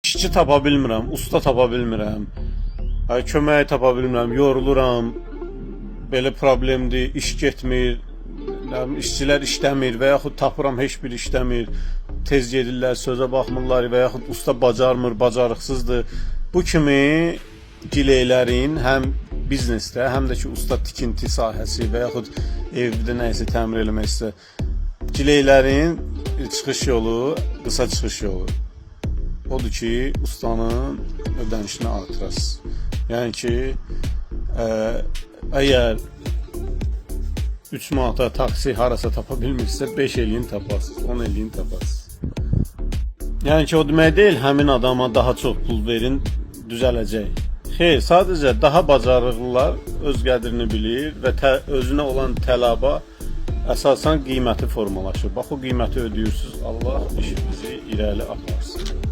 işçi tapa bilmirəm, usta tapa bilmirəm, kömək tapa bilmirəm, yoruluram, belə problemdir, iş getmir, işçilər işləmir və yaxud tapıram heç bir işləmir, tez gedirlər, sözə baxmırlar və yaxud usta bacarmır, bacarıqsızdır. Bu kimi gileylərin həm biznesdə, həm də ki usta tikinti sahəsi və yaxud evdə nəyisə təmir eləmək istə, gileylərin çıxış yolu, qısa çıxış yolu odur ki, ustanın ödənişini artırasınız. Yəni ki, əgər 3 manata taksi harasa tapa bilmirsə, 5 eləyin tapasınız, 10 eləyin tapasınız. Yəni ki, o demək deyil, həmin adama daha çox pul verin, düzələcək. Xeyr, sadəcə daha bacarıqlılar öz qədrini bilir və özünə olan tələba əsasən qiyməti formalaşır. Bax, o qiyməti ödəyirsiniz, Allah işinizi irəli aparsın.